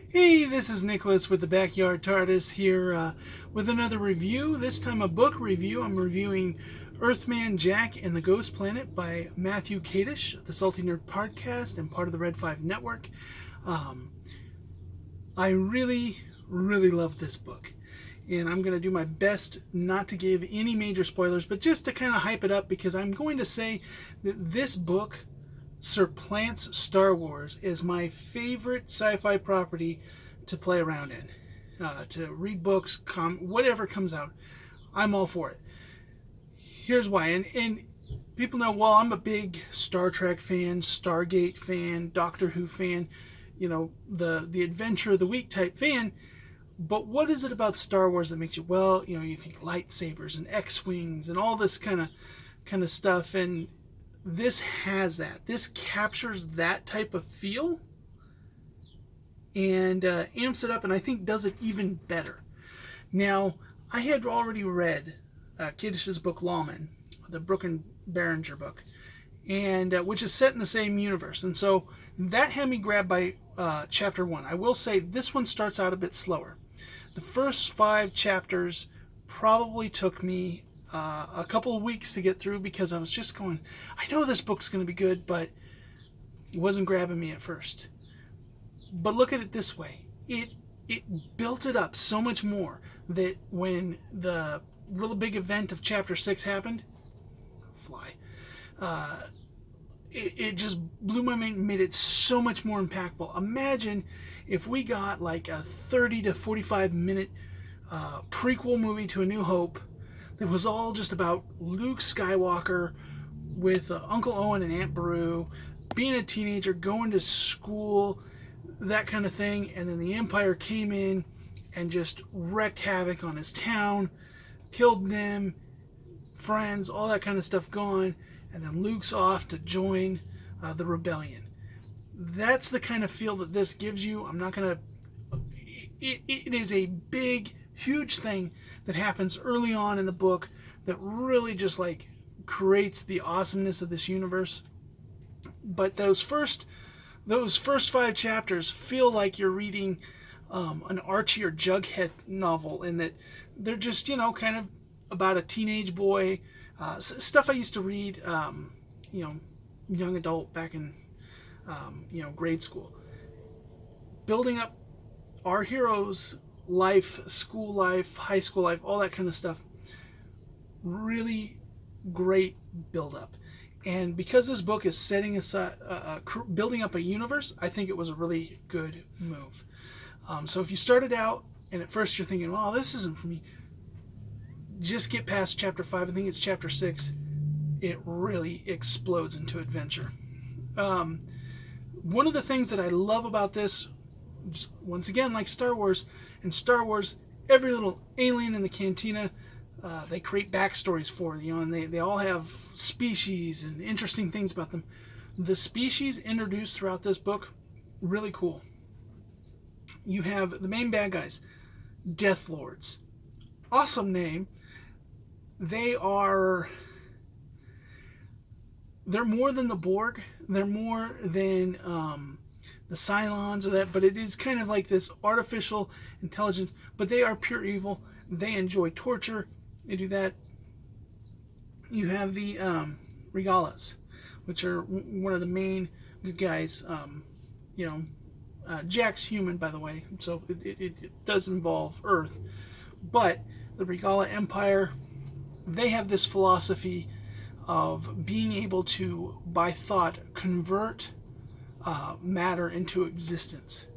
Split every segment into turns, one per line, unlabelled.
Hey, this is Nicholas with the Backyard TARDIS here with another review. This time a book review. I'm reviewing Earthman Jack and the Ghost Planet by Matthew Kadish, the Salty Nerd Podcast and part of the Red 5 Network. I really love this book. And I'm going to do my best not to give any major spoilers, but just to kind of hype it up, because I'm going to say that this book supplants Star Wars as my favorite sci-fi property to play around in, to read books, whatever comes out. I'm all for it. Here's why, and people know, well, I'm a big Star Trek fan, Stargate fan, Doctor Who fan, you know, the adventure of the week type fan. But what is it about Star Wars that makes you, well, you know, you think lightsabers and X-wings and all this kind of stuff, and this has that. This captures that type of feel and amps it up, and I think does it even better. Now, I had already read Kadish's book Lawman, the Brooke and Behringer book, and which is set in the same universe, and so that had me grabbed by chapter 1. I will say this one starts out a bit slower. The first 5 chapters probably took me a couple of weeks to get through, because I was just going, I know this book's going to be good, but it wasn't grabbing me at first. But look at it this way. It built it up so much more that when the real big event of chapter 6 happened, it just blew my mind, made it so much more impactful. Imagine if we got like a 30 to 45 minute prequel movie to A New Hope that was all just about Luke Skywalker with Uncle Owen and Aunt Beru, being a teenager, going to school, that kind of thing, and then the Empire came in and just wreaked havoc on his town, killed them, friends, all that kind of stuff gone, and then Luke's off to join the rebellion. That's the kind of feel that this gives you. I'm not going to... It is a big, huge thing that happens early on in the book that really just like creates the awesomeness of this universe. But those first 5 chapters feel like you're reading an Archie or Jughead novel, in that they're just, you know, kind of about a teenage boy, stuff I used to read, you know, young adult back in, you know, grade school. Building up our heroes' life, school life, high school life, all that kind of stuff. Really great build up. And because this book is setting aside, building up a universe, I think it was a really good move. So if you started out and at first you're thinking, well, this isn't for me, just get past chapter 5. I think it's chapter 6. It really explodes into adventure. One of the things that I love about this, once again, like Star Wars, in Star Wars, every little alien in the cantina, they create backstories for, you know, and they all have species and interesting things about them. The species introduced throughout this book, really cool. You have the main bad guys, Death Lords. Awesome name. They're more than the Borg. They're more than the Cylons or that, but it is kind of like this artificial intelligence, but they are pure evil. They enjoy torture. They do that. You have the Regalas, which are one of the main good guys. You know, Jack's human, by the way, so it does involve Earth. But the Regala Empire, they have this philosophy of being able to, by thought, convert matter into existence.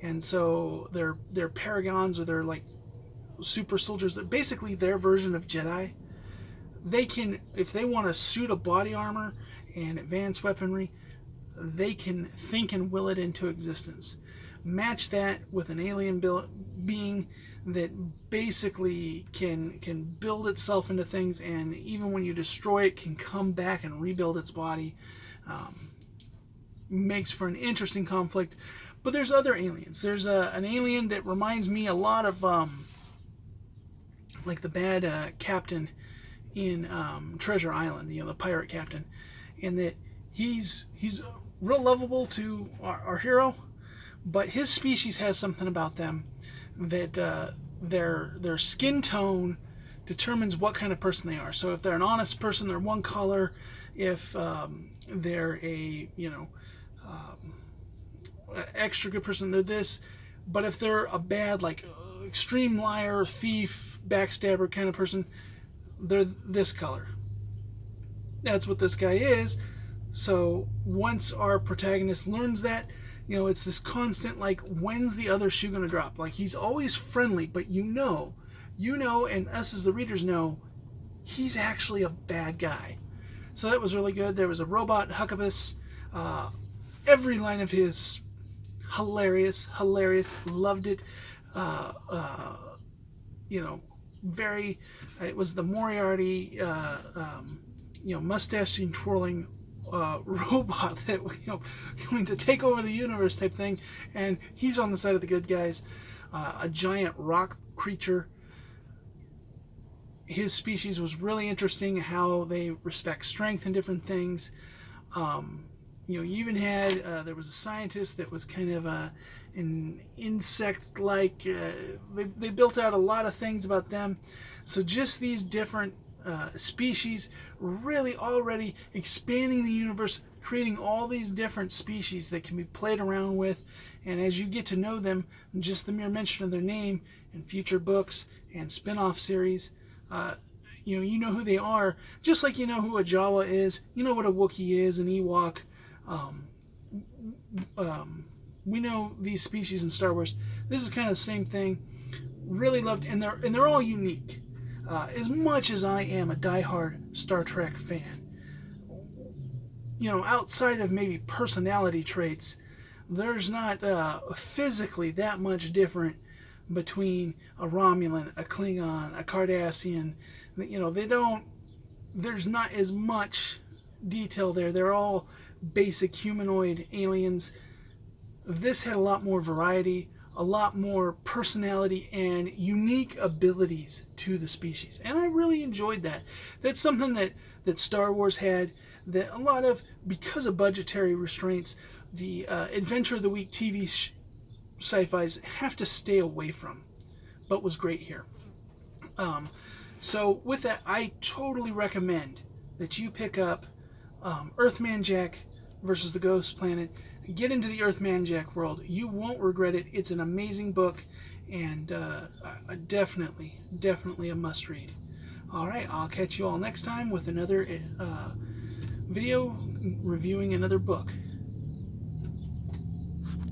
And so they're paragons, or they're like super soldiers. They're basically their version of Jedi. They can, if they want a suit of body armor and advanced weaponry, they can think and will it into existence. Match that with an alien being that basically can build itself into things, and even when you destroy it, can come back and rebuild its body. Makes for an interesting conflict. But there's other aliens. There's an alien that reminds me a lot of like the bad captain in Treasure Island, you know, the pirate captain, and that he's real lovable to our hero, but his species has something about them that their skin tone determines what kind of person they are. So if they're an honest person, they're one color. If they're a extra good person, they're this. But if they're a bad, like extreme liar, thief, backstabber kind of person, they're this color. That's what this guy is. So once our protagonist learns that, it's this constant, like, when's the other shoe gonna drop? Like, he's always friendly, but you know, and us as the readers know, he's actually a bad guy. So that was really good. There was a robot Huckabus. Every line of his, hilarious, loved it. Very, it was the Moriarty, mustache twirling robot that going to take over the universe type thing, and he's on the side of the good guys. A giant rock creature. His species was really interesting, how they respect strength and different things. You even had there was a scientist that was kind of an insect-like. They built out a lot of things about them. So just these different species, really already expanding the universe, creating all these different species that can be played around with. And as you get to know them, just the mere mention of their name in future books and spin-off series, you know who they are, just like you know who a Jawa is, you know what a Wookiee is, an Ewok. We know these species in Star Wars. This is kind of the same thing. Really loved, and they're all unique. As much as I am a diehard Star Trek fan, outside of maybe personality traits, there's not physically that much different between a Romulan, a Klingon, a Cardassian. There's not as much detail there. They're all basic humanoid aliens. This had a lot more variety, a lot more personality, and unique abilities to the species. And I really enjoyed that. That's something that Star Wars had, that a lot of, because of budgetary restraints, the Adventure of the Week TV sci-fis have to stay away from, but was great here. So with that, I totally recommend that you pick up Earthman Jack versus the Ghost Planet. Get into the Earthman Jack world. You won't regret it. It's an amazing book, and definitely a must read. Alright, I'll catch you all next time with another video reviewing another book.